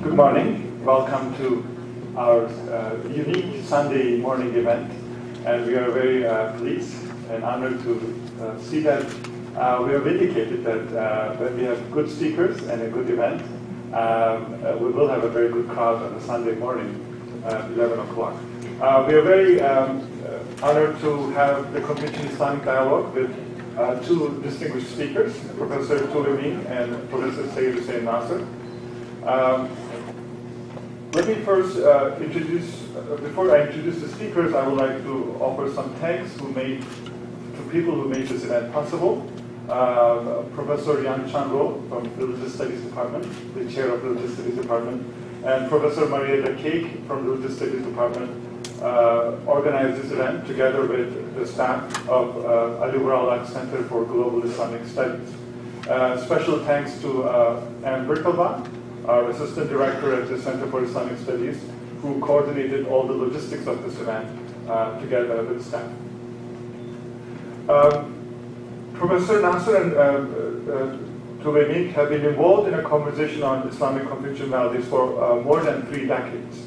Good morning. Welcome to our unique Sunday morning event. And we are very pleased and honored to see that we are vindicated that when we have good speakers and a good event, we will have a very good crowd on a Sunday morning, 11 o'clock. We are very honored to have the Confucian Islamic dialogue with two distinguished speakers, Professor Weiming and Professor Seyyed Nasr. Let me first before I introduce the speakers, I would like to offer some thanks to people who made this event possible. Professor Yang Chan-ro from the Religious Studies Department, the chair of the Religious Studies Department, and Professor Marietta Cake from the Religious Studies Department organized this event together with the staff of Ali Buralak Center for Global Islamic Studies. Special thanks to Anne Berkeley, our Assistant Director at the Center for Islamic Studies, who coordinated all the logistics of this event together with staff. Professor Nasr and Weiming have been involved in a conversation on Islamic Confucian values for more than 3 decades.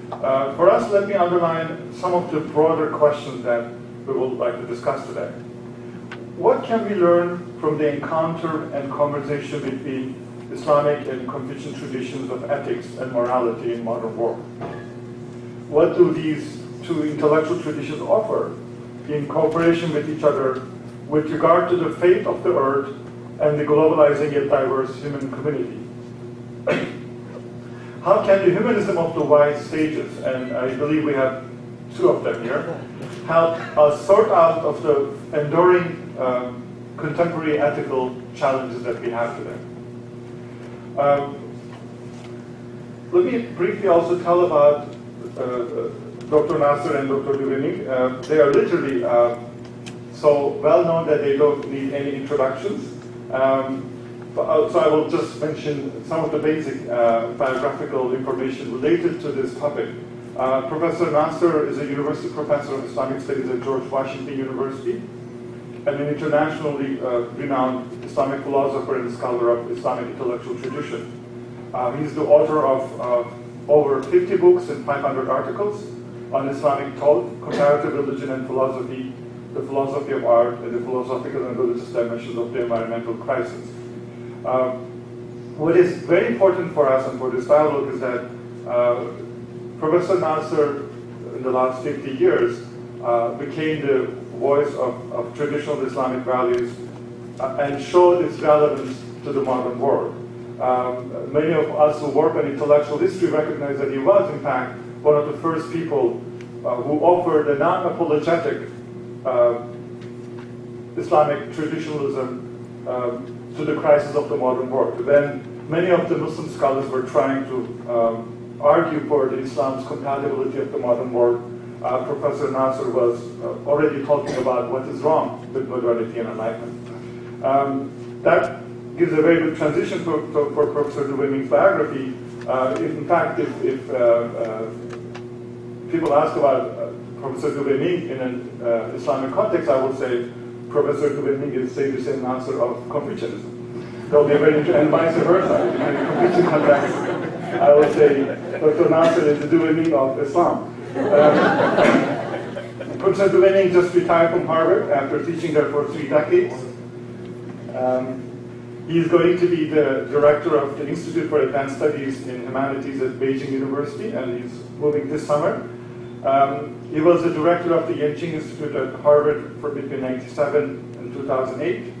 For us, let me underline some of the broader questions that we would like to discuss today. What can we learn from the encounter and conversation between Islamic and Confucian traditions of ethics and morality in modern world? What do these two intellectual traditions offer in cooperation with each other with regard to the fate of the earth and the globalizing yet diverse human community? How can the humanism of the wise sages, and I believe we have 2 of them here, help us sort out of the enduring contemporary ethical challenges that we have today? Let me briefly also tell about Dr. Nasr and Dr. Weiming. They are literally so well known that they don't need any introductions. So I will just mention some of the basic biographical information related to this topic. Professor Nasr is a university professor of Islamic Studies at George Washington University and an internationally renowned Islamic philosopher and scholar of Islamic intellectual tradition. He's the author of over 50 books and 500 articles on Islamic thought, comparative religion and philosophy, the philosophy of art, and the philosophical and religious dimensions of the environmental crisis. What is very important for us and for this dialogue is that Professor Nasr, in the last 50 years, became the voice of traditional Islamic values and showed its relevance to the modern world. Many of us who work on intellectual history recognize that he was, in fact, one of the first people who offered a non-apologetic Islamic traditionalism to the crisis of the modern world. Then many of the Muslim scholars were trying to argue for the Islam's compatibility of the modern world. Professor Nasr was already talking about what is wrong with modernity and enlightenment. That gives a very good transition for Professor Weiming's biography. In fact, if people ask about Professor Weiming in an Islamic context, I would say Professor Weiming is Seyyed Nasr of Confucianism. They'll be very interesting, and vice versa. In a Confucian context, I would say Dr. Nasr is the Weiming of Islam. Professor Weiming just retired from Harvard after teaching there for 3 decades. He's going to be the director of the Institute for Advanced Studies in Humanities at Beijing University, and he's moving this summer. He was the director of the Yenching Institute at Harvard for between 1997 and 2008.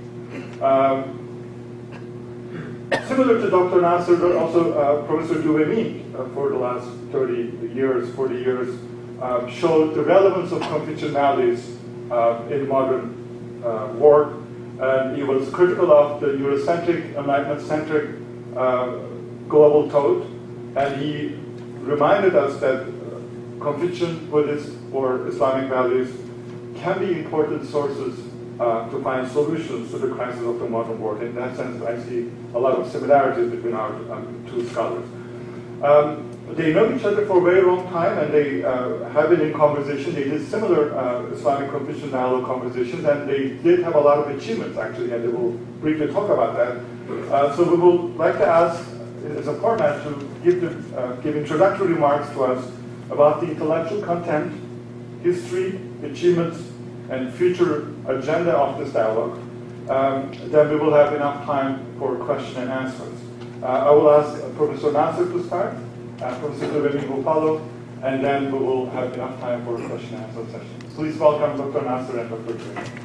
Similar to Dr. Nasr, but also Professor Weiming for the last 30 years, 40 years, showed the relevance of Confucian values in modern world. And he was critical of the Eurocentric, Enlightenment-centric global thought, and he reminded us that Confucian, Buddhist, or Islamic values can be important sources to find solutions to the crisis of the modern world. In that sense, I see a lot of similarities between our 2 scholars. They know each other for a very long time, and they have been in conversation. They did similar Islamic Confucian dialogue conversations, and they did have a lot of achievements, actually, and they will briefly talk about that. So we would like to ask as a format to give introductory remarks to us about the intellectual content, history, achievements, and future agenda of this dialogue. Then we will have enough time for question and answers. I will ask Professor Nasr to start, Professor Weiming will follow, and then we will have enough time for a question and answer session. Please welcome Dr. Nasr and Dr. Weiming.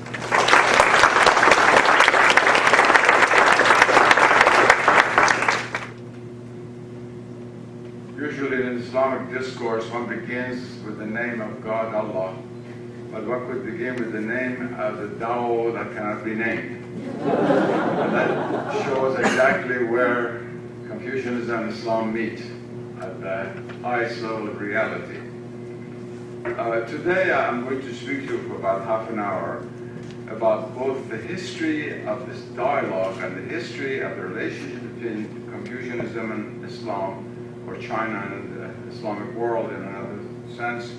Usually in Islamic discourse, one begins with the name of God, Allah. But one could begin with the name of the Tao that cannot be named. And that shows exactly where Confucianism and Islam meet, at the highest level of reality. Today I'm going to speak to you for about half an hour about both the history of this dialogue and the history of the relationship between Confucianism and Islam, or China and the Islamic world in another sense,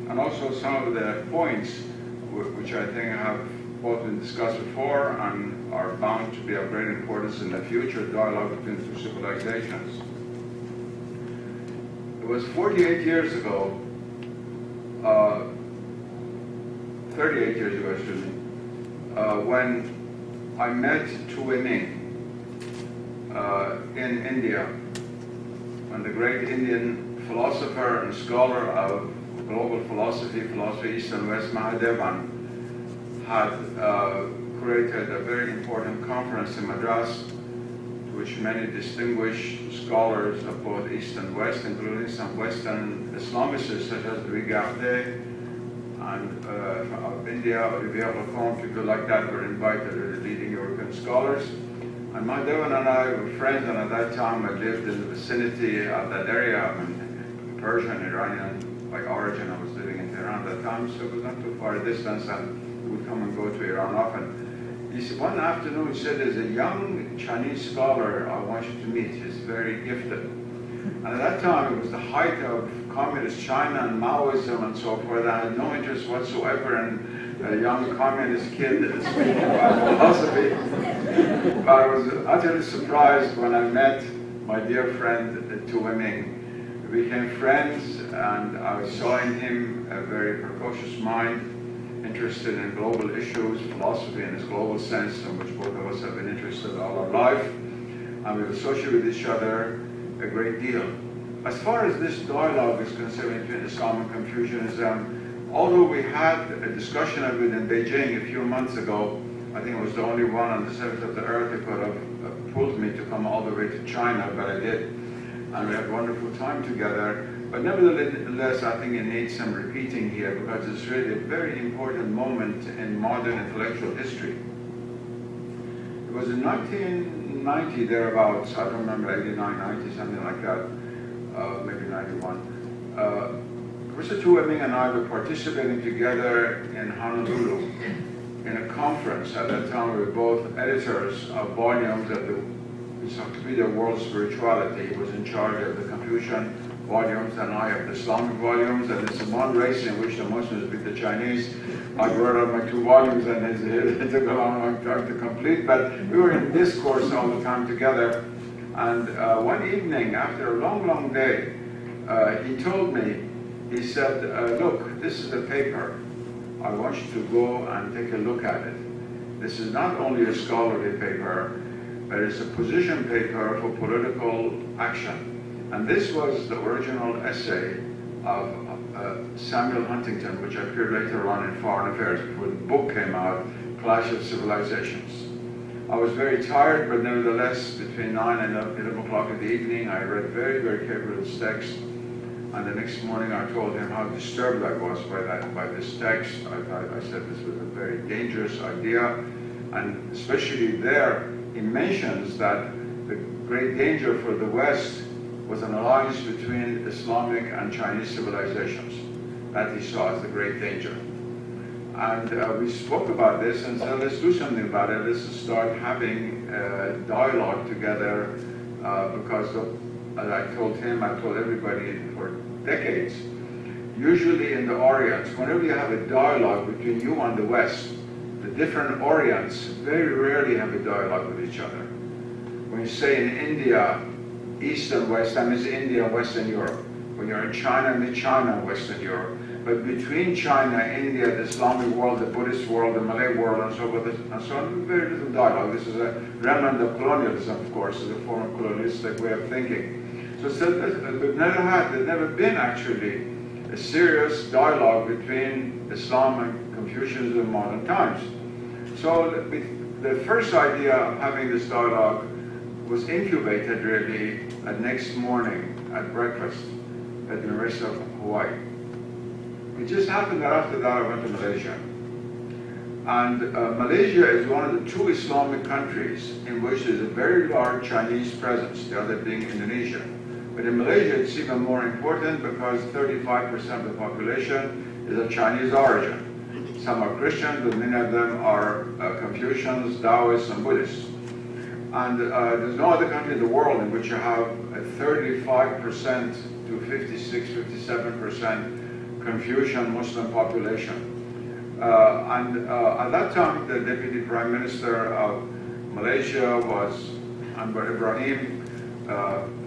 and also some of the points which I think have both been discussed before and are bound to be of great importance in the future dialogue between two civilizations. It was 48 years ago, 38 years ago, excuse me, when I met Tunghai in India, when the great Indian philosopher and scholar of global philosophy, East and West, Mahadevan, had created a very important conference in Madras, to which many distinguished scholars of both East and West, including some Western Islamicists such as Rigarte and of India, Olivier Lacombe, people like that were invited, the leading European scholars. And Mahadevan and I were friends, and at that time I lived in the vicinity of that area. I'm Persian, Iranian by origin. I was living in Tehran at that time, so it was not too far a distance, and we would come and go to Iran often. He said, one afternoon, he said, there's a young Chinese scholar I want you to meet. He's very gifted. And at that time, it was the height of communist China and Maoism and so forth. I had no interest whatsoever in a young communist kid speaking about philosophy. But I was utterly surprised when I met my dear friend Weiming. We became friends, and I saw in him a very precocious mind, interested in global issues, philosophy in its global sense, in which both of us have been interested all our life, and we associate with each other a great deal. As far as this dialogue is concerned between Islam and Confucianism, although we had a discussion of it in Beijing a few months ago, I think it was the only one on the surface of the earth that could have pulled me to come all the way to China, but I did. And we had a wonderful time together. But nevertheless, I think it needs some repeating here, because it's really a very important moment in modern intellectual history. It was in 1990, thereabouts, I don't remember, 89, 90, something like that, maybe 91. Professor Weiming and I were participating together in Honolulu in a conference. At that time, we were both editors of volumes of the Encyclopedia of World Spirituality. He was in charge of the Confucian volumes, and I of the Islamic volumes. And it's one race in which the Muslims beat the Chinese. I wrote out my 2 volumes, and it took a long time to complete. But we were in discourse all the time together. And one evening, after a long day, he told me, he said, look, this is a paper. I want you to go and take a look at it. This is not only a scholarly paper, but it's a position paper for political action. And this was the original essay of Samuel Huntington, which appeared later on in Foreign Affairs, before the book came out, Clash of Civilizations. I was very tired, but nevertheless, between 9 and 11 o'clock in the evening, I read very carefully this text. And the next morning, I told him how disturbed I was by this text. I said this was a very dangerous idea, and especially there, he mentions that the great danger for the West was an alliance between Islamic and Chinese civilizations. That he saw as the great danger. And we spoke about this and said, let's do something about it. Let's start having a dialogue together, because as I told him, I told everybody for decades, usually in the Orient, whenever you have a dialogue between you and the West, the different Orients very rarely have a dialogue with each other. When you say in India, East and West, that means India and Western Europe. When you're in China, it means China and Western Europe. But between China, India, the Islamic world, the Buddhist world, the Malay world, and so forth, and so on, very little dialogue. This is a remnant of colonialism, of course, is a form of colonialistic way of thinking. So there's never been actually a serious dialogue between Islam and Confucianism in modern times. So the first idea of having this dialogue was incubated really next morning at breakfast at the University of Hawaii. It just happened that after that I went to Malaysia. And Malaysia is one of the two Islamic countries in which there's a very large Chinese presence, the other being Indonesia. But in Malaysia it's even more important because 35% of the population is of Chinese origin. Some are Christians, but many of them are Confucians, Taoists, and Buddhists. And there's no other country in the world in which you have a 35% to 56, 57% Confucian Muslim population. At that time, the Deputy Prime Minister of Malaysia was Anwar Ibrahim,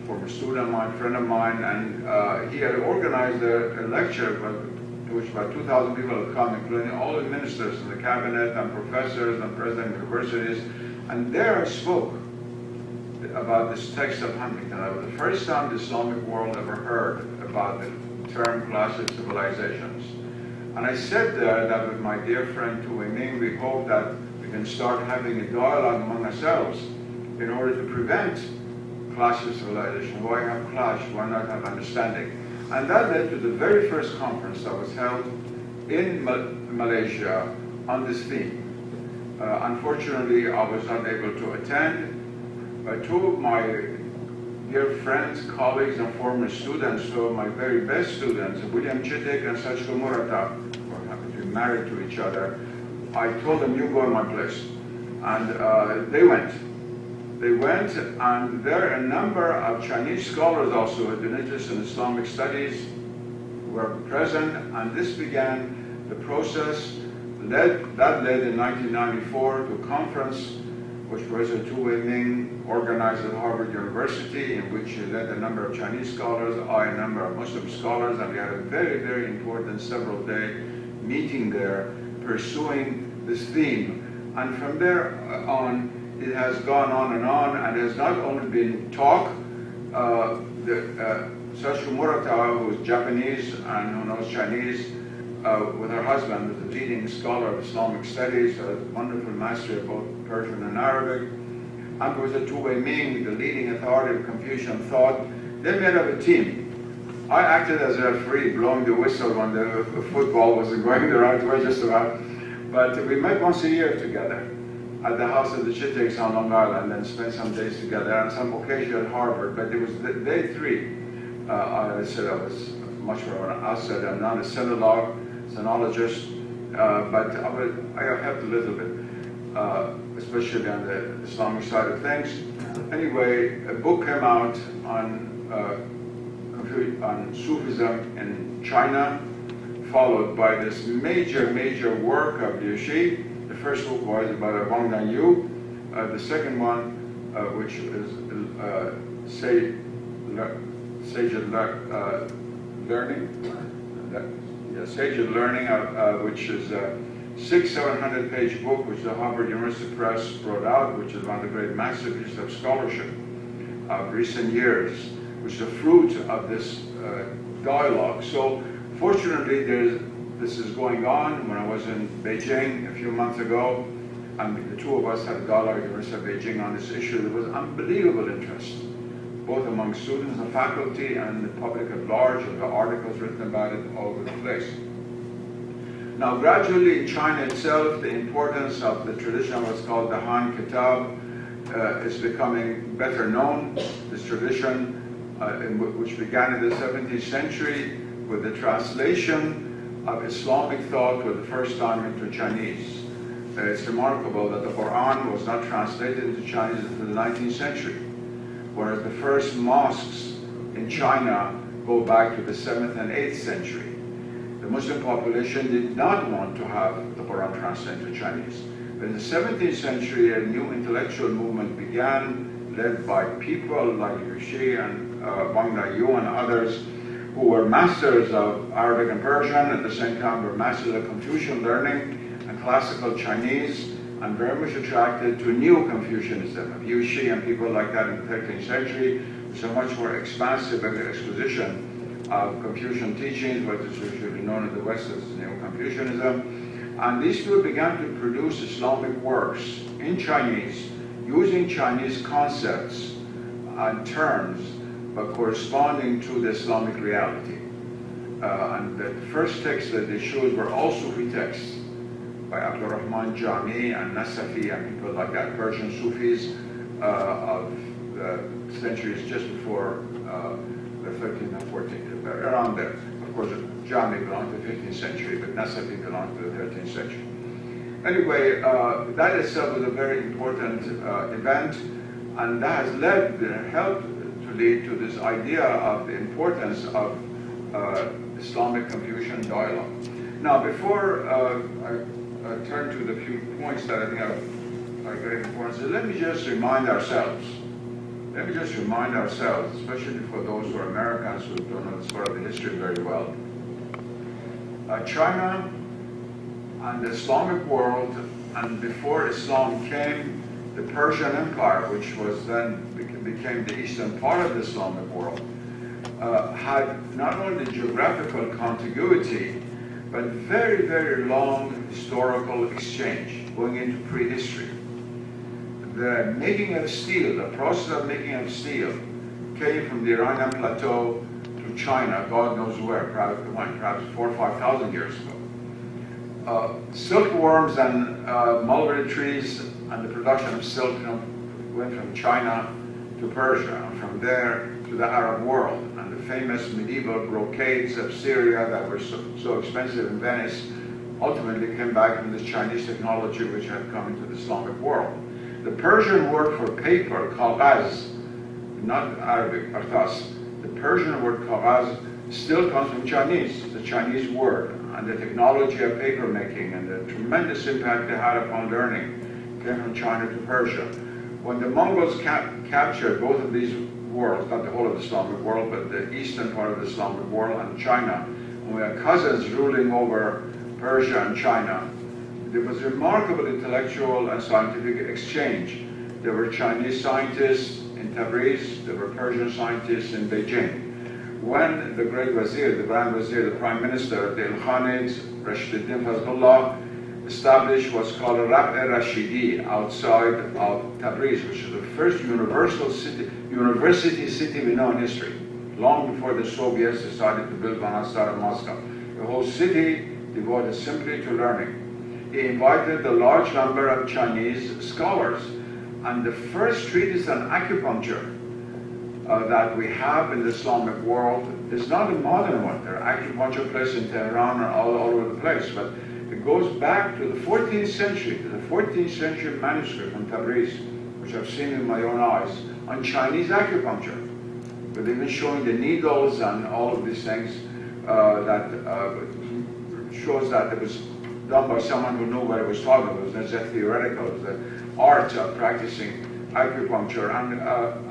former student of mine, friend of mine, and he had organized a lecture to which about 2,000 people had come, including all the ministers in the cabinet and professors and president of universities. And there I spoke about this text of Huntington. It was the first time the Islamic world ever heard about the term clash of civilizations. And I said there that with my dear friend Weiming, we hope that we can start having a dialogue among ourselves in order to prevent clash of civilization. Why have clash? Why not have understanding? And that led to the very first conference that was held in Malaysia on this theme. Unfortunately, I was not able to attend. Two of my dear friends, colleagues, and former students, so my very best students, William Chittick and Sachiko Murata, who happened to be married to each other, I told them, you go in my place. And they went. They went, and there are a number of Chinese scholars also who had been interested in Islamic studies who were present, and this began the process that led in 1994 to a conference which Professor Tu Weiming organized at Harvard University, in which he led a number of Chinese scholars, I a number of Muslim scholars, and we had a very, very important several-day meeting there pursuing this theme. And from there on, it has gone on, and it has not only been talk. Sachiko Murata, who is Japanese and who knows Chinese, with her husband, who's a leading scholar of Islamic studies, a wonderful mastery of both Persian and Arabic, and Professor Tu Weiming, the leading authority of Confucian thought. They made up a team. I acted as a referee, blowing the whistle when the football wasn't going the right way, just about. But we met once a year together at the house of the Chitticks on Long Island, and spent some days together, and some occasion at Harvard. But it was day three. I said I was much more an outsider. I'm not a sinologist, but I helped a little bit, especially on the Islamic side of things. Anyway, a book came out on Sufism in China, followed by this major work of Liu Xi. The first book was about Wang Danyu. The second one, which is Seyyed Learning, which is a 600-700-page book which the Harvard University Press brought out, which is one of the great masterpieces of scholarship of recent years, which is the fruit of this dialogue. So fortunately, this is going on. When I was in Beijing a few months ago, and the two of us had a dialogue at the University of Beijing on this issue, there was unbelievable interest, both among students and faculty and the public at large, and the articles written about it all over the place. Now, gradually in China itself, the importance of the tradition of what's called the Han Kitab is becoming better known. This tradition, which began in the 17th century with the translation of Islamic thought for the first time into Chinese. It's remarkable that the Quran was not translated into Chinese until the 19th century, whereas the first mosques in China go back to the 7th and 8th century. The Muslim population did not want to have the Quran translated into Chinese. But in the 17th century, a new intellectual movement began led by people like Liu Shi and Wang Dayu and others, who were masters of Arabic and Persian, at the same time were masters of Confucian learning and classical Chinese, and very much attracted to new Confucianism. Liu Shi and people like that in the 13th century, so much more expansive exposition of Confucian teachings, what is usually known in the West as Neo-Confucianism. And these two began to produce Islamic works in Chinese, using Chinese concepts and terms, but corresponding to the Islamic reality. And the first texts that they showed were all Sufi texts by Abdul Rahman Jami and Nasafi and people like that, Persian Sufis of the centuries just before the 13th and 14th, around there. Of course, Jami belonged to the 15th century, but Nasafi belonged to the 13th century. Anyway, that itself was a very important event, and that has helped to lead to this idea of the importance of Islamic Confucian dialogue. Now, before I turn to the few points that I think are very important, let me just remind ourselves, especially for those who are Americans who don't know this part of the history very well. China and the Islamic world, and before Islam came, the Persian Empire, which was then became the eastern part of the Islamic world, had not only geographical contiguity, but very, very long historical exchange going into prehistory. The making of steel, the process of making of steel, came from the Iranian plateau to China, God knows where, perhaps 4,000 or 5,000 years ago. Silkworms and mulberry trees and the production of silk went from China to Persia, and from there to the Arab world. And the famous medieval brocades of Syria that were so expensive in Venice ultimately came back from this Chinese technology which had come into the Islamic world. The Persian word for paper, kaghaz, not Arabic, artas, the Persian word kaghaz still comes from Chinese. It's a Chinese word. And the technology of paper making and the tremendous impact they had upon learning came from China to Persia. When the Mongols captured both of these worlds, not the whole of the Islamic world, but the eastern part of the Islamic world and China, and we had cousins ruling over Persia and China, there was remarkable intellectual and scientific exchange. There were Chinese scientists in Tabriz, there were Persian scientists in Beijing. When the great Wazir, the Grand Wazir, the Prime Minister, the Ilkhanids, Rashiduddin Fazlullah, established what's called a Rab-e-Rashidi outside of Tabriz, which is the first university city we know in history, long before the Soviets decided to build one outside of Moscow. The whole city devoted simply to learning. He invited a large number of Chinese scholars, and the first treatise on acupuncture that we have in the Islamic world is not a modern one. There are acupuncture places in Tehran and all over the place, but it goes back to the 14th century, to the 14th century manuscript from Tabriz, which I've seen with my own eyes, on Chinese acupuncture, but even showing the needles and all of these things that shows that it was done by someone who knew what he was talking about. It was not just theoretical, it was the art of practicing acupuncture and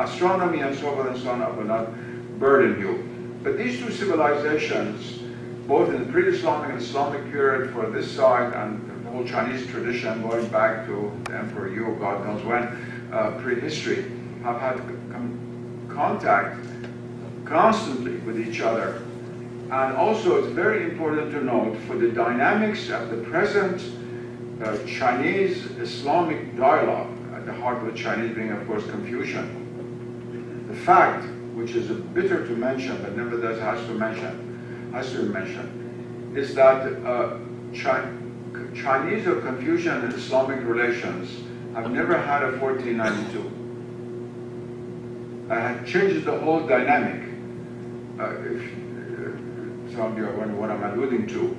astronomy and so on and so on. I will not burden you. But these two civilizations, both in the pre-Islamic and Islamic period for this side and the whole Chinese tradition going back to the Emperor Yu, God knows when, prehistory, have had contact constantly with each other. And also it's very important to note for the dynamics of the present Chinese Islamic dialogue, at the heart of the Chinese being of course Confucian. The fact, which is bitter to mention, but nevertheless has to be mentioned, is that Chinese or Confucian and Islamic relations have never had a 1492. It changes the whole dynamic. Some of you are wondering what I'm alluding to.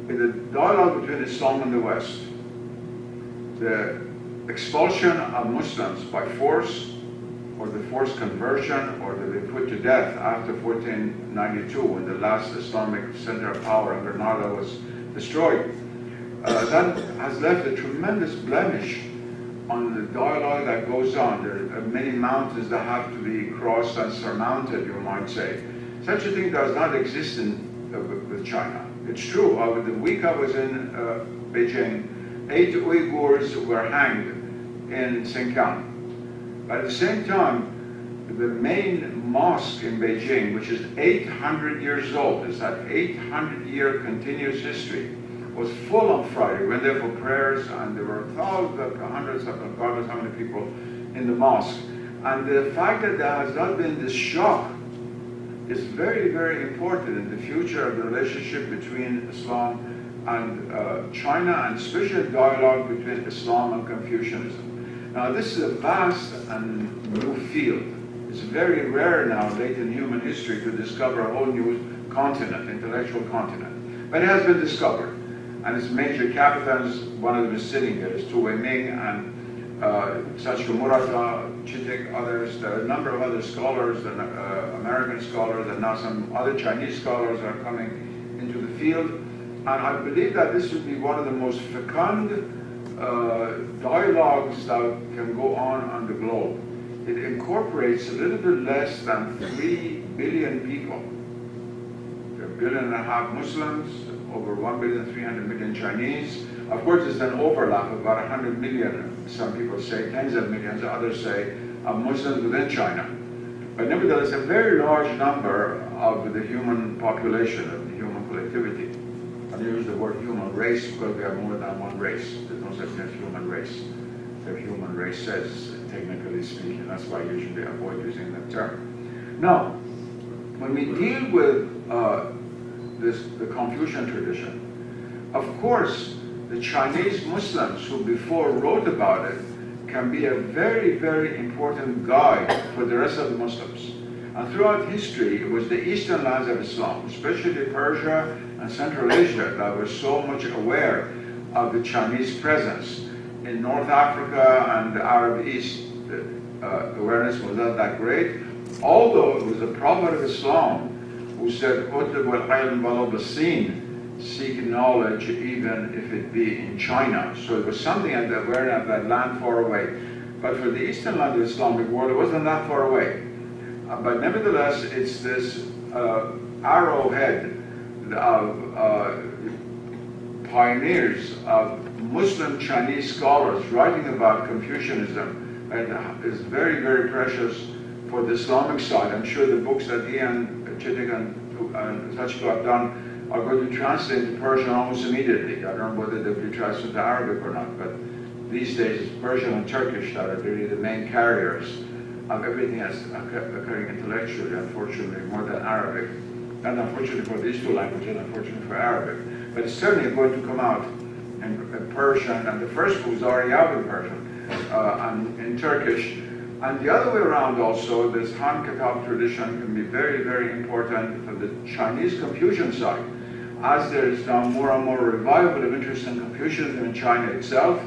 In the dialogue between Islam and the West, the expulsion of Muslims by force, or the forced conversion, or they were put to death after 1492 when the last Islamic center of power in Granada was destroyed. That has left a tremendous blemish on the dialogue that goes on. There are many mountains that have to be crossed and surmounted, you might say. Such a thing does not exist with China. It's true. The week I was in Beijing, 8 Uyghurs were hanged in Xinjiang. But at the same time, the main mosque in Beijing, which is 800 years old, is that 800-year continuous history, was full on Friday. We went there for prayers, and there were thousands, hundreds of, God knows how many people in the mosque. And the fact that there has not been this shock is very, very important in the future of the relationship between Islam and China, and especially dialogue between Islam and Confucianism. Now, this is a vast and new field. It's very rare now, late in human history, to discover a whole new continent, intellectual continent. But it has been discovered. And its major capitals, one of them is sitting here, is Weiming and Sachiko Murata, Chitik, others. There are a number of other scholars, and American scholars, and now some other Chinese scholars are coming into the field. And I believe that this would be one of the most fecund dialogues that can go on the globe. It incorporates a little bit less than 3 billion people. There are 1.5 billion Muslims, over 1,300,000,000 Chinese. Of course, there's an overlap of about 100 million, some people say tens of millions, others say Muslims within China. But nevertheless, a very large number of the human population, of the human collectivity. I use the word human race because we are more than one race. There's no such thing as human race. The human race says, technically speaking, that's why I usually avoid using that term. Now, when we deal with the Confucian tradition, of course, the Chinese Muslims who before wrote about it can be a very, very important guide for the rest of the Muslims. And throughout history, it was the eastern lands of Islam, especially Persia and Central Asia, that were so much aware of the Chinese presence. In North Africa and the Arab East, the awareness was not that great, although it was the Prophet of Islam who said, seek knowledge even if it be in China. So it was something at the awareness of that land far away. But for the eastern land of the Islamic world, it wasn't that far away. But nevertheless, it's this arrowhead of pioneers, of Muslim Chinese scholars writing about Confucianism, and is very, very precious for the Islamic side. I'm sure the books that he and Chitik and Sachiko have done are going to be translated into Persian almost immediately. I don't know whether they'll be translated into Arabic or not, but these days it's Persian and Turkish that are really the main carriers of everything that's occurring intellectually, unfortunately, more than Arabic. Not unfortunately for these two languages, unfortunately for Arabic. But it's certainly going to come out in Persian, and the first book is already out in Persian, and in Turkish. And the other way around also, this Han Kitab tradition can be very, very important for the Chinese Confucian side. As there is now more and more revival of interest in Confucianism in China itself,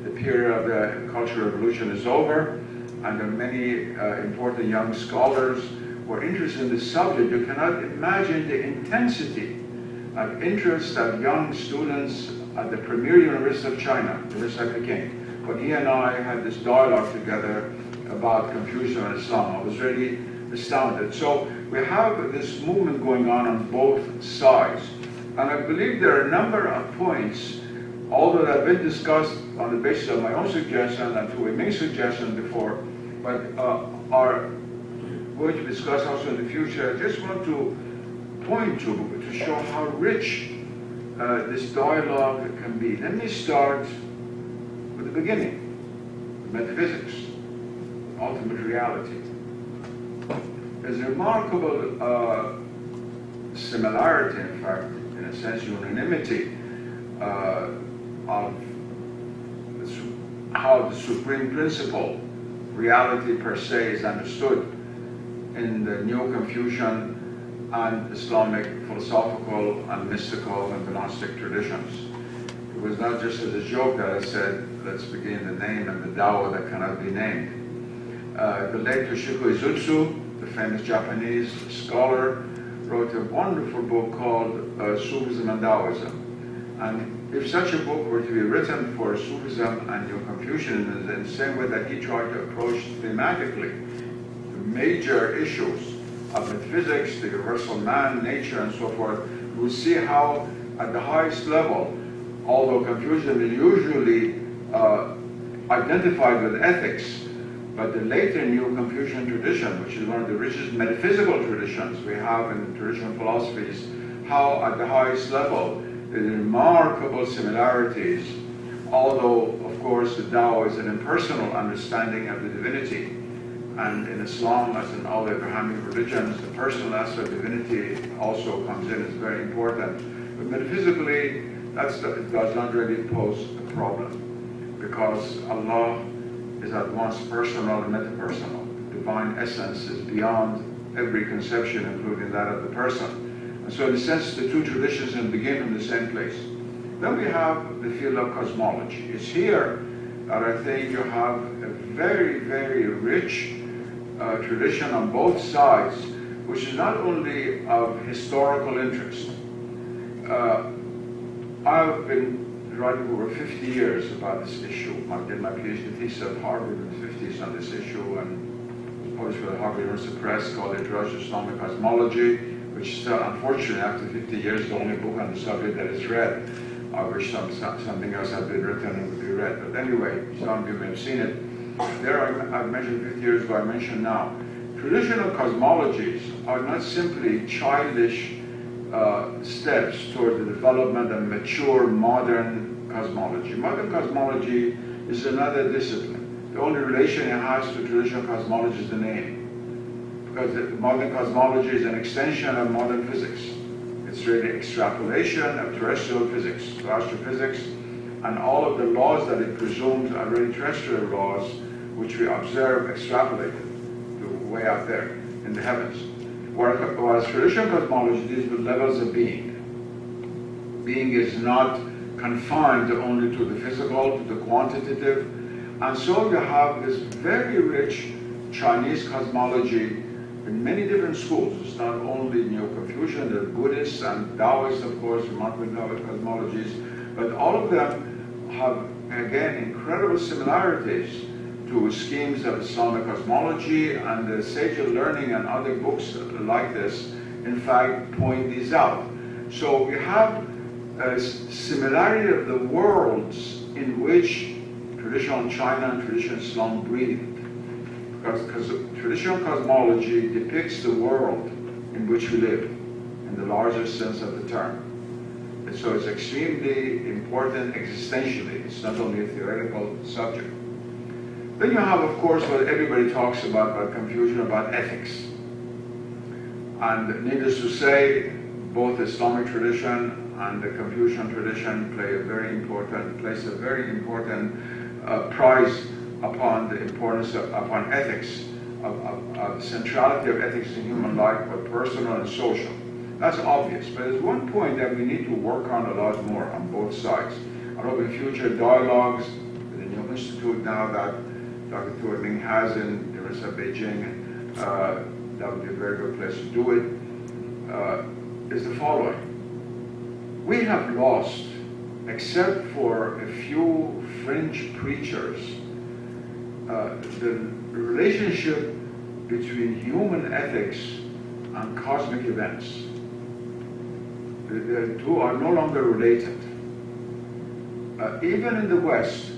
the period of the Cultural Revolution is over, and there are many important young scholars who are interested in this subject. You cannot imagine the intensity of interest of young students at the premier university of China, the University of Peking. When he and I had this dialogue together about Confucianism and Islam, I was really astounded. So we have this movement going on both sides. And I believe there are a number of points, although that have been discussed on the basis of my own suggestion and to Weiming's suggestion before, but are going to discuss also in the future. I just want to point to show how rich this dialogue can be. Let me start with the beginning, metaphysics, ultimate reality. There's a remarkable similarity, in fact, in a sense, unanimity of how the supreme principle, reality per se, is understood in the Neo-Confucian and Islamic philosophical and mystical and Gnostic traditions. It was not just as a joke that I said, let's begin the name and the Tao that cannot be named. The late Toshiko Izutsu, the famous Japanese scholar, wrote a wonderful book called Sufism and Taoism. And if such a book were to be written for Sufism and Confucianism in the same way that he tried to approach thematically the major issues of metaphysics, the universal man, nature, and so forth, you will see how at the highest level, although Confucianism is usually identified with ethics, but the later new Confucian tradition, which is one of the richest metaphysical traditions we have in traditional philosophies, how at the highest level there are remarkable similarities, although of course the Tao is an impersonal understanding of the divinity, and in Islam, as in all Abrahamic religions, the personal aspect of divinity also comes in, it's very important. But metaphysically, it does not really pose a problem, because Allah is at once personal and metapersonal. Divine essence is beyond every conception, including that of the person. And so in a sense, the two traditions begin from the same place. Then we have the field of cosmology. It's here that I think you have a very, very rich tradition on both sides, which is not only of historical interest. I've been writing over 50 years about this issue. I did my Ph.D. thesis at Harvard in the 50s on this issue, and was published by the Harvard-Yenching Press called Editorial Islamic Cosmology, which still, unfortunately, after 50 years, is the only book on the subject that is read. I wish something else had been written and would be read. But anyway, some of you may have seen it. There, I mentioned 50 years ago, I mentioned now. Traditional cosmologies are not simply childish steps toward the development of mature modern cosmology. Modern cosmology is another discipline. The only relation it has to traditional cosmology is the name, because modern cosmology is an extension of modern physics. It's really extrapolation of terrestrial physics, so astrophysics, and all of the laws that it presumes are really terrestrial laws, which we observe extrapolated to way out there in the heavens. Whereas traditional cosmology deals with levels of being. Being is not confined only to the physical, to the quantitative, and so you have this very rich Chinese cosmology in many different schools. It's not only Neo-Confucian, there are Buddhists and Taoists, of course, remarkable Taoist cosmologies, but all of them have, again, incredible similarities to schemes of Islamic cosmology, and the Sage of Learning and other books like this, in fact, point these out. So we have a similarity of the worlds in which traditional China and traditional Islam breathed. Because traditional cosmology depicts the world in which we live, in the largest sense of the term. And so it's extremely important existentially. It's not only a theoretical subject. Then you have, of course, what everybody talks about Confucian, about ethics. And needless to say, both the Islamic tradition and the Confucian tradition place a very important prize upon the importance upon ethics, of centrality of ethics in human life, both personal and social. That's obvious, but there's one point that we need to work on a lot more on both sides. I hope in future dialogues with the New Institute now that Dr. Kunming has in the University of Beijing, that would be a very good place to do it, is the following. We have lost, except for a few fringe preachers, the relationship between human ethics and cosmic events. The two are no longer related. Even in the West,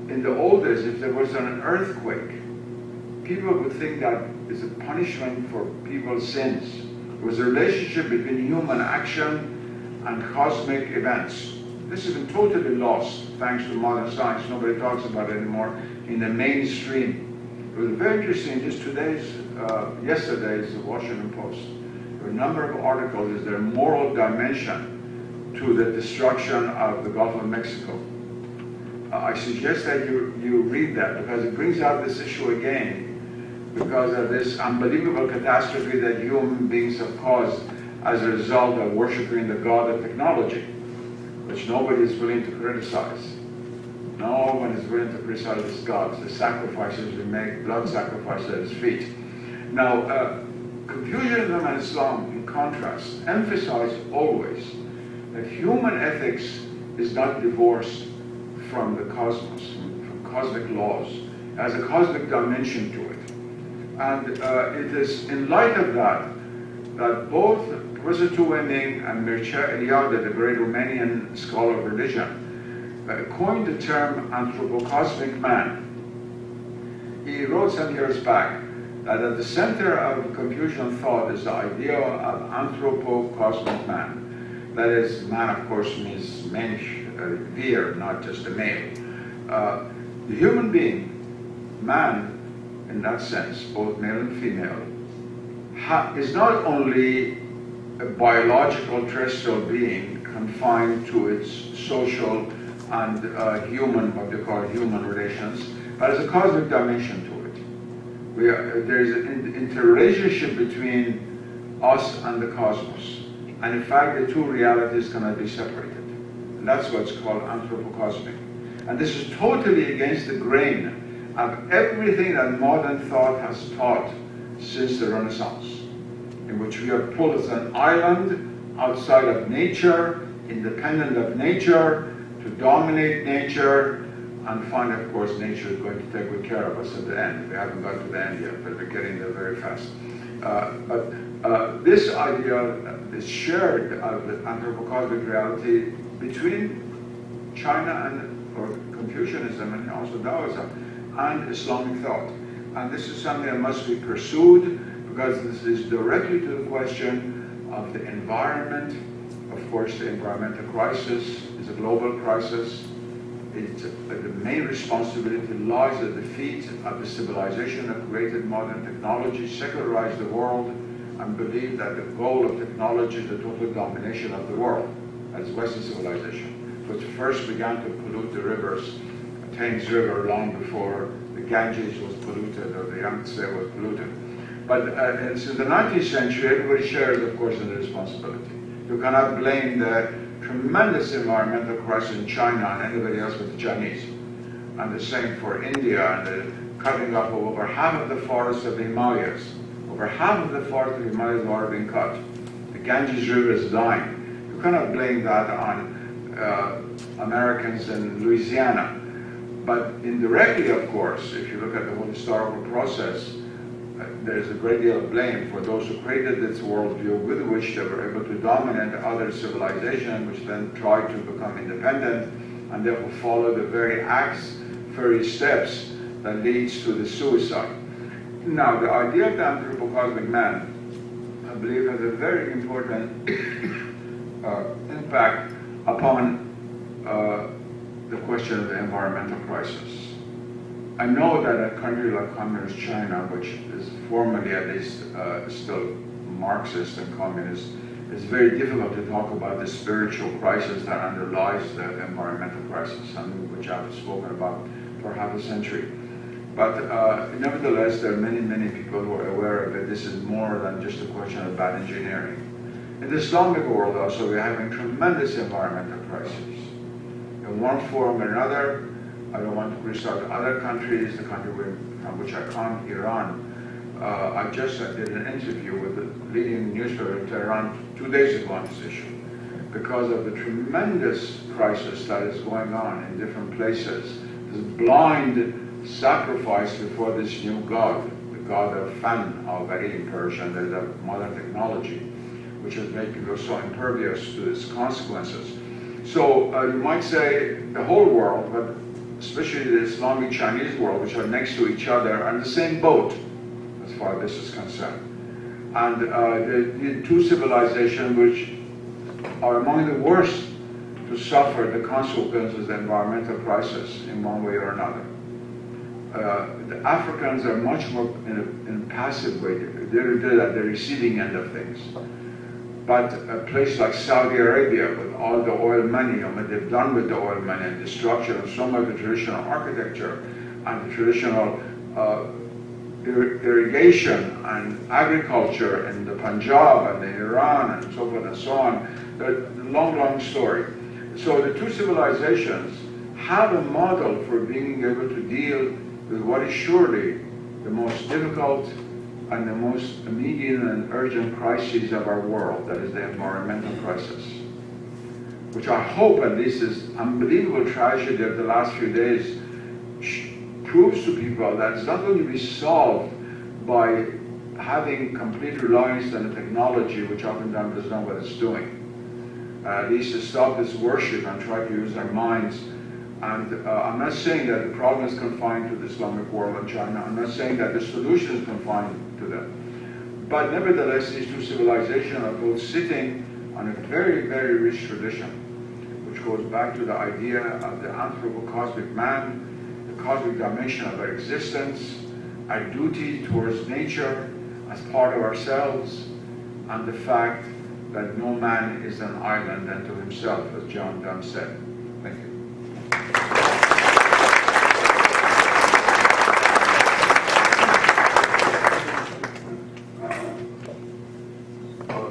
in the old days, if there was an earthquake, people would think that is a punishment for people's sins. There was a relationship between human action and cosmic events. This has been totally lost thanks to modern science. Nobody talks about it anymore in the mainstream. It was very interesting, just yesterday's Washington Post. There were a number of articles, is there a moral dimension to the destruction of the Gulf of Mexico? I suggest that you read that, because it brings out this issue again, because of this unbelievable catastrophe that human beings have caused as a result of worshiping the god of technology, which nobody is willing to criticize. No one is willing to criticize this god. The sacrifices we make, blood sacrifices at his feet. Now, Confucianism and Islam, in contrast, emphasize always that human ethics is not divorced from the cosmos, from cosmic laws, as a cosmic dimension to it. And it is in light of that both Professor Weiming and Mircea Eliade, the great Romanian scholar of religion, coined the term anthropocosmic man. He wrote some years back that at the center of Confucian thought is the idea of anthropocosmic man. That is, man, of course, means mensch, wir, not just a male. The human being, man, in that sense, both male and female, is not only a biological terrestrial being confined to its social and human, what they call human relations, but as a cosmic dimension to it. There is an interrelationship between us and the cosmos. And in fact, the two realities cannot be separated. And that's what's called anthropocosmic. And this is totally against the grain of everything that modern thought has taught since the Renaissance, in which we are pulled as an island outside of nature, independent of nature, to dominate nature, and find, of course, nature is going to take good care of us at the end. We haven't got to the end yet, but we're getting there very fast. This idea is shared of the anthropocosmic reality between China or Confucianism and also Taoism and Islamic thought. And this is something that must be pursued because this is directly to the question of the environment. Of course, the environmental crisis is a global crisis. The main responsibility lies at the feet of the civilization that created modern technology, secularized the world, and believed that the goal of technology is the total domination of the world as Western civilization, which first began to pollute the rivers, Thames River, long before the Ganges was polluted or the Yangtze was polluted. But since the 19th century, everybody shares, of course, in the responsibility. You cannot blame the tremendous environmental crisis in China and anybody else but the Chinese. And the same for India and the cutting up of over half of the forests of the Himalayas. Over half of the forests of the Himalayas are being cut. The Ganges River is dying. You cannot blame that on Americans in Louisiana. But indirectly, of course, if you look at the whole historical process, there's a great deal of blame for those who created this worldview with which they were able to dominate other civilizations, which then tried to become independent and therefore follow the very very steps that leads to the suicide. Now, the idea of the anthropocosmic man, I believe, has a very important impact upon the question of the environmental crisis. I know that a country like Communist China, which is formally at least still Marxist and communist, it's very difficult to talk about the spiritual crisis that underlies the environmental crisis, something which I've spoken about for half a century. But nevertheless, there are many, many people who are aware of it. This is more than just a question of bad engineering. In the Islamic world also, we're having tremendous environmental crises. In one form or another, I don't want to criticize other countries, the country from which I come, Iran. I just did an interview with the leading newspaper in Tehran 2 days ago on this issue because of the tremendous crisis that is going on in different places. This blind sacrifice before this new god, the god of Fan al-Bari in Persian, that is a modern technology, which has made people so impervious to its consequences. So you might say the whole world, but especially the Islamic Chinese world, which are next to each other, are in the same boat as far as this is concerned. And the two civilizations which are among the worst to suffer the consequences of the environmental crisis in one way or another. The Africans are much more in a passive way. They're at the receiving end of things. But a place like Saudi Arabia, with all the oil money and what they've done with the oil money and destruction of so much of the traditional architecture and the traditional irrigation and agriculture in the Punjab and in Iran and so forth and so on, a long, long story. So the two civilizations have a model for being able to deal with what is surely the most difficult and the most immediate and urgent crises of our world, that is the environmental crisis. which I hope, and this is unbelievable tragedy of the last few days, proves to people that it's not going to be solved by having complete reliance on the technology, which oftentimes doesn't know what it's doing. At least to stop this worship and try to use their minds. And I'm not saying that the problem is confined to the Islamic world and China. I'm not saying that the solution is confined to them. But nevertheless, these two civilizations are both sitting on a very, very rich tradition, which goes back to the idea of the anthropocosmic man, the cosmic dimension of our existence, our duty towards nature as part of ourselves, and the fact that no man is an island unto himself, as John Donne said. Thank you.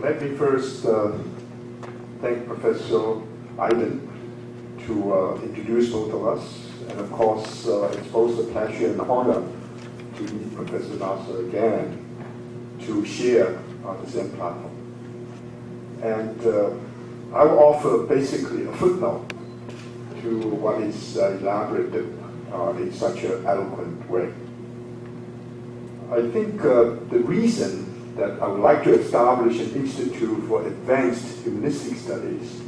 Let me first thank Professor Annan to introduce both of us. And of course, it's both a pleasure and honor to meet Professor Nasr again to share on the same platform. And I will offer basically a footnote to what is elaborated in such an eloquent way. I think the reason that I would like to establish an institute for advanced humanistic studies,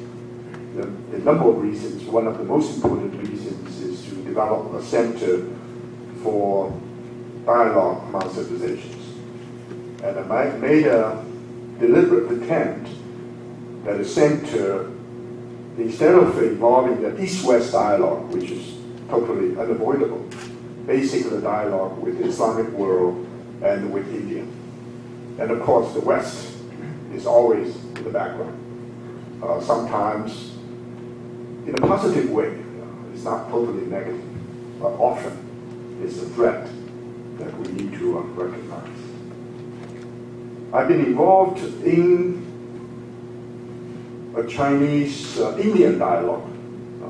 a number of reasons. One of the most important reasons is to develop a center for dialogue among civilizations. And I made a deliberate attempt that a center, instead of involving the East-West dialogue, which is totally unavoidable, basically a dialogue with the Islamic world and with India. And of course, the West is always in the background. Sometimes in a positive way, it's not totally negative, but often it's a threat that we need to recognize. I've been involved in a Chinese-Indian dialogue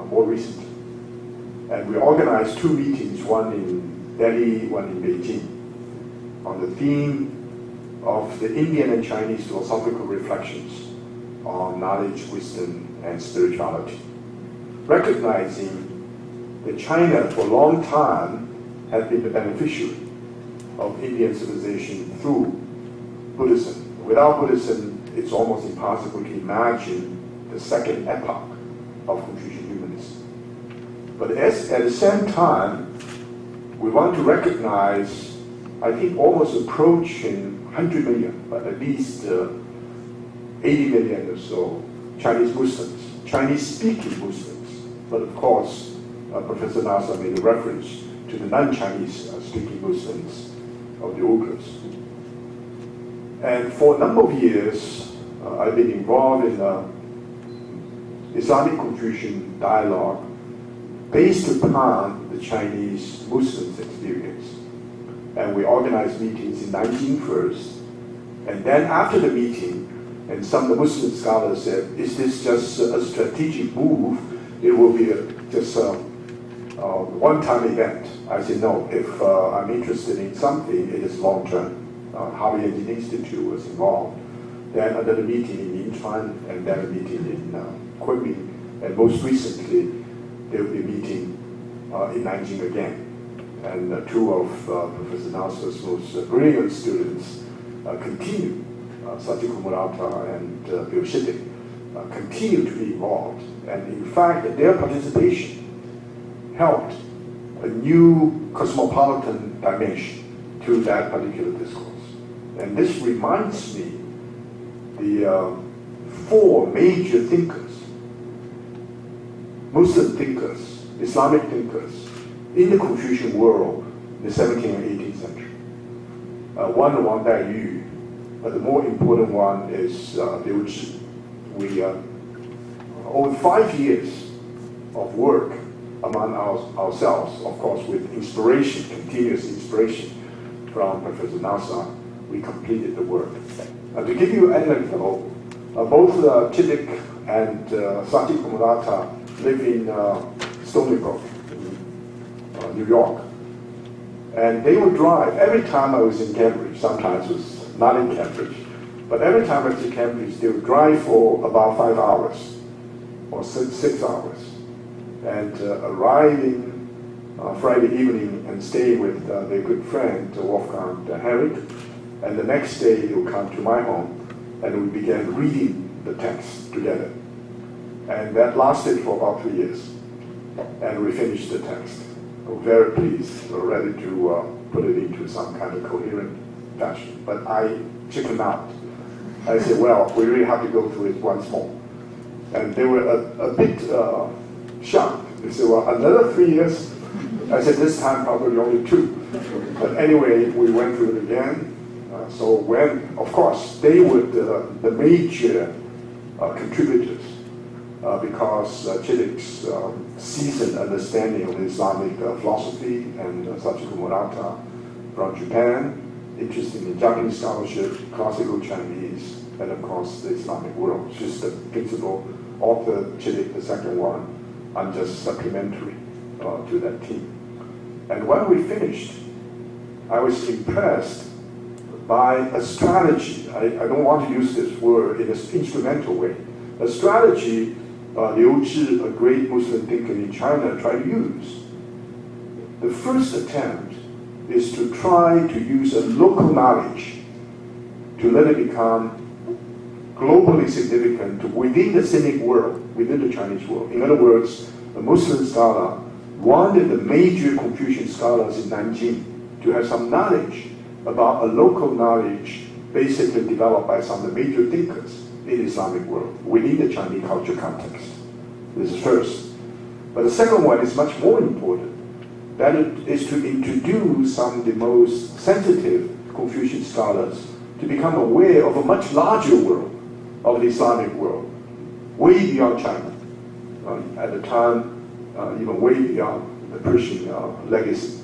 more recently. And we organized two meetings, one in Delhi, one in Beijing, on the theme of the Indian and Chinese philosophical reflections on knowledge, wisdom, and spirituality. Recognizing that China for a long time had been the beneficiary of Indian civilization through Buddhism. Without Buddhism, it's almost impossible to imagine the second epoch of Confucian humanism. But at the same time, we want to recognize, I think almost approaching 100 million, but at least 80 million or so Chinese Muslims, Chinese-speaking Muslims. But of course, Professor Nasr made a reference to the non-Chinese speaking Muslims of the Uyghurs. And for a number of years, I've been involved in Islamic Confucian dialogue based upon the Chinese Muslims' experience. And we organized meetings in Nanjing first, and then after the meeting, and some of the Muslim scholars said, is this just a strategic move? It will be just a one-time event. I said, no, if I'm interested in something, it is long-term. Harvard-Yenching Institute was involved. Then another meeting in Incheon, and then a meeting in Kunming, and most recently, there will be a meeting in Nanjing again. And two of Professor Nasr's most brilliant students continue, Satiko Murata and Philosophies, continue to be involved. And in fact, their participation helped a new cosmopolitan dimension to that particular discourse. And this reminds me the four major thinkers, Muslim thinkers, Islamic thinkers, in the Confucian world in the 17th and 18th century. One, Wang Daiyu, but the more important one is over 5 years of work among ourselves, of course, with inspiration, continuous inspiration from Professor Nasr, we completed the work. To give you an anecdote, both Chittik and Satiko Murata live in Stony Brook, New York. And they would drive, every time I was in Cambridge, sometimes it was not in Cambridge, but every time I was in Cambridge, they would drive for about 5 hours. or 6 hours, and arriving Friday evening and stay with their good friend Wolfgang Herrick, and the next day he would come to my home and we began reading the text together. And that lasted for about 3 years. And we finished the text. We were very pleased. We were ready to put it into some kind of coherent fashion. But I chickened out. I said, well, we really have to go through it once more. And they were a bit shocked. They said, well, another 3 years? I said, this time probably only 2. But anyway, we went through it again. So when, of course, they were the major contributors because Chidik's seasoned understanding of Islamic philosophy and Sachiku Murata from Japan, interested in Japanese scholarship, classical Chinese, and of course the Islamic world. She's the principal author, Chidik, the second one. I'm just supplementary to that team. And when we finished, I was impressed by a strategy. I don't want to use this word in an instrumental way. A strategy Liu Zhi, a great Muslim thinker in China, tried to use. The first attempt is to try to use a local knowledge to let it become globally significant within the Sinic world, within the Chinese world. In other words, a Muslim scholar wanted the major Confucian scholars in Nanjing to have some knowledge about a local knowledge basically developed by some of the major thinkers in the Islamic world within the Chinese culture context. This is first. But the second one is much more important. That is to introduce some of the most sensitive Confucian scholars to become aware of a much larger world of the Islamic world, way beyond China. At the time, even way beyond the Persian legacy.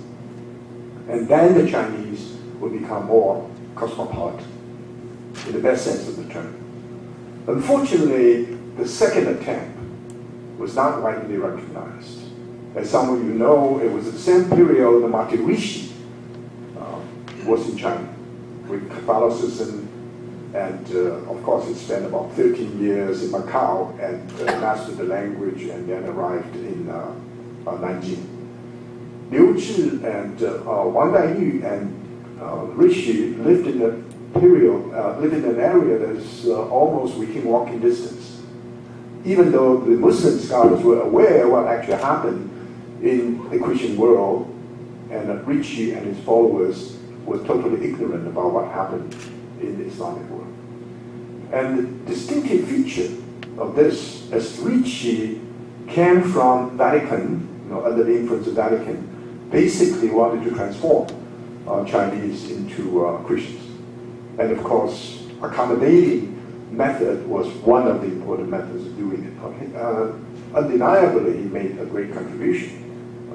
And then the Chinese will become more cosmopolitan, in the best sense of the term. Unfortunately, the second attempt was not widely recognized. As some of you know, it was the same period the Maharishi was in China with Catholicism, and of course he spent about 13 years in Macau and mastered the language and then arrived in Nanjing. Liu Zhi and Wang Daiyu and Rishi lived in a period, lived in an area that is almost within walking distance. Even though the Muslim scholars were aware of what actually happened in the Christian world, and Rishi and his followers were totally ignorant about what happened in the Islamic world. And the distinctive feature of this, as Rishi came from Vatican, under the influence of Vatican, basically wanted to transform Chinese into Christians. And of course, accommodating method was one of the important methods of doing it. Undeniably, he made a great contribution.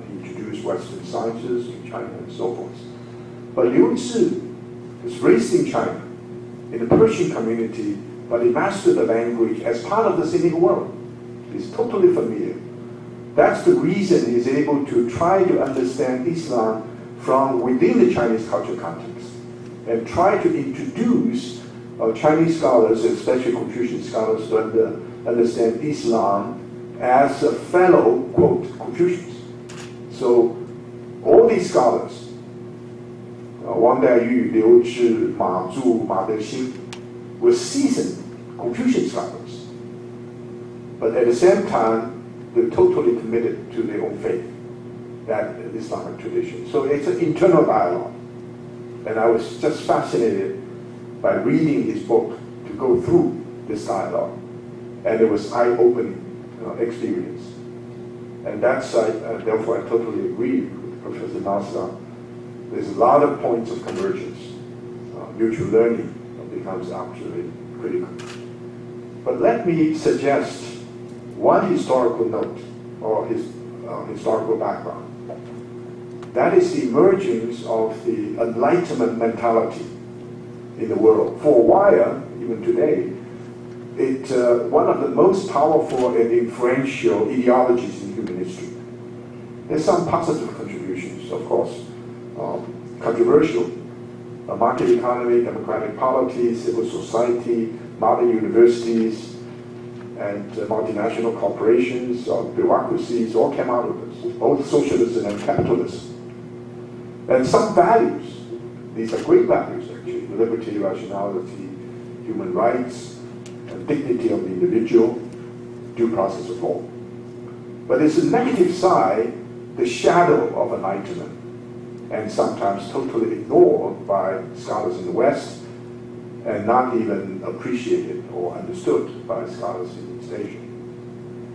He introduced Western sciences to China and so forth. But Liu Zhi was raised in China, in the Persian community, but he mastered the language as part of the Sinic world. He's totally familiar. That's the reason he's able to try to understand Islam from within the Chinese culture context and try to introduce Chinese scholars, especially Confucian scholars, to understand Islam as a fellow, quote, Confucians. So all these scholars, Wang Daiyu, Liu Zhi, Ma Zhu, Ma Dexing, were seasoned Confucian scholars. But at the same time, they're totally committed to their own faith, that Islamic tradition. So it's an internal dialogue. And I was just fascinated by reading his book to go through this dialogue. And it was eye-opening experience. And that's, therefore I totally agree with Professor Nasr. There's a lot of points of convergence. Mutual learning becomes absolutely critical. But let me suggest one historical note, or his historical background. That is the emergence of the Enlightenment mentality in the world. For a while, even today, it's one of the most powerful and influential ideologies in human history. There's some positive contributions, of course, controversial. Market economy, democratic polity, civil society, modern universities, and multinational corporations or bureaucracies all came out of this, both socialism and capitalism. And some values, these are great values actually, liberty, rationality, human rights, and dignity of the individual, due process of law. But there's a negative side, the shadow of enlightenment, and sometimes totally ignored by scholars in the West, and not even appreciated or understood by scholars in East Asia.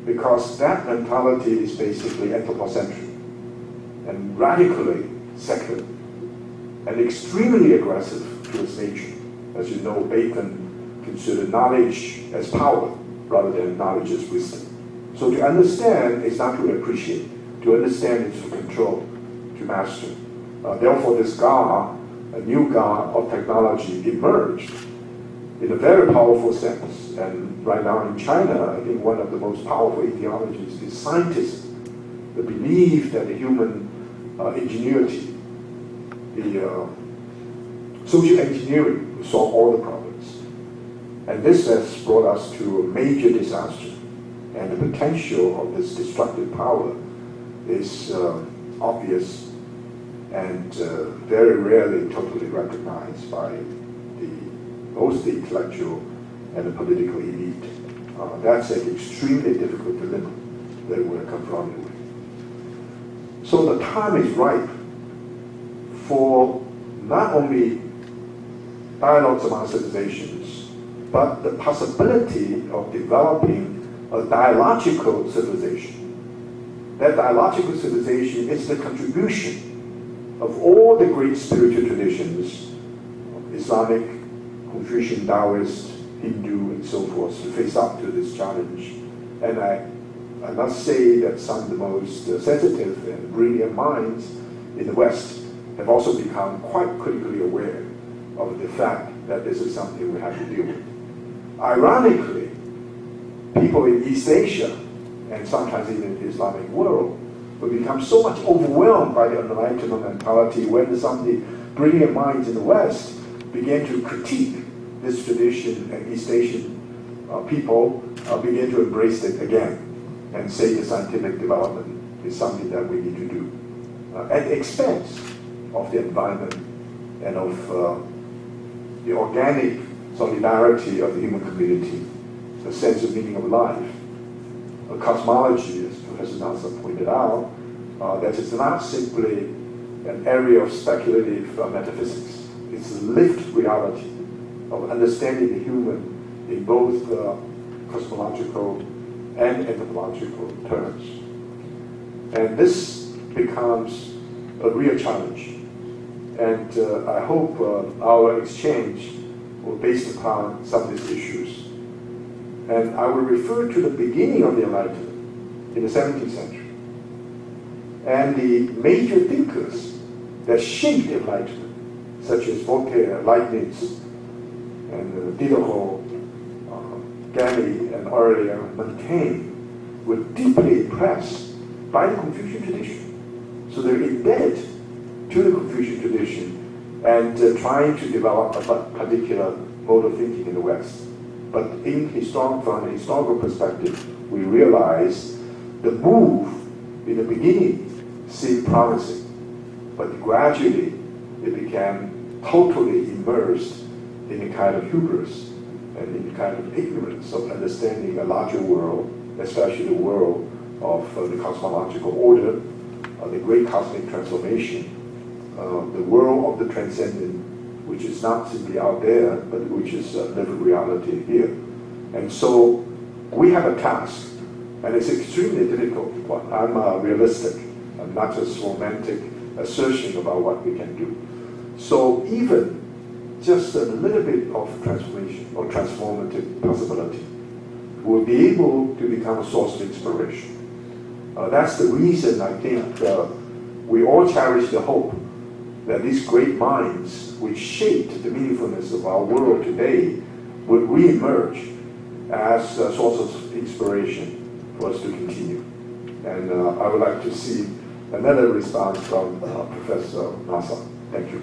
Because that mentality is basically anthropocentric and radically secular and extremely aggressive towards nature. As you know, Bacon considered knowledge as power rather than knowledge as wisdom. So to understand is not to appreciate. To understand is to control, to master. Therefore, this God, a new God of technology, emerged in a very powerful sense. And right now in China, I think one of the most powerful ideologies is scientism, the belief that the human ingenuity, the social engineering will solve all the problems. And this has brought us to a major disaster. And the potential of this destructive power is obvious and very rarely totally recognized by both the intellectual and the political elite. That's an extremely difficult dilemma that we're confronted with. So the time is ripe for not only dialogues among civilizations, but the possibility of developing a dialogical civilization. That dialogical civilization is the contribution of all the great spiritual traditions, Islamic, Confucian, Taoist, Hindu, and so forth, to face up to this challenge. And I must say that some of the most sensitive and brilliant minds in the West have also become quite critically aware of the fact that this is something we have to deal with. Ironically, people in East Asia, and sometimes even in the Islamic world, will become so much overwhelmed by the enlightenment mentality when some of the brilliant minds in the West began to critique this tradition, and East Asian people began to embrace it again and say the scientific development is something that we need to do at the expense of the environment and of the organic solidarity of the human community, a sense of meaning of life, a cosmology, as Professor Nasr pointed out, that is not simply an area of speculative metaphysics. It's a lived reality of understanding the human in both cosmological and anthropological terms. And this becomes a real challenge. And I hope our exchange will be based upon some of these issues. And I will refer to the beginning of the Enlightenment in the 17th century and the major thinkers that shaped the Enlightenment, such as Voltaire, Leibniz, and Diderot, Gally, and earlier Montaigne, were deeply impressed by the Confucian tradition. So they're indebted to the Confucian tradition and trying to develop a particular mode of thinking in the West. But from a historical perspective, we realize the move in the beginning seemed promising, but gradually it became totally immersed in a kind of hubris and in a kind of ignorance of understanding a larger world, especially the world of the cosmological order, the great cosmic transformation, the world of the transcendent, which is not simply out there, but which is a living reality here. And so we have a task, and it's extremely difficult one. I'm realistic. I'm not just romantic assertion about what we can do. So even just a little bit of transformation or transformative possibility will be able to become a source of inspiration. That's the reason I think we all cherish the hope that these great minds which shaped the meaningfulness of our world today will re-emerge as a source of inspiration for us to continue. And I would like to see another response from Professor Nasr. Thank you.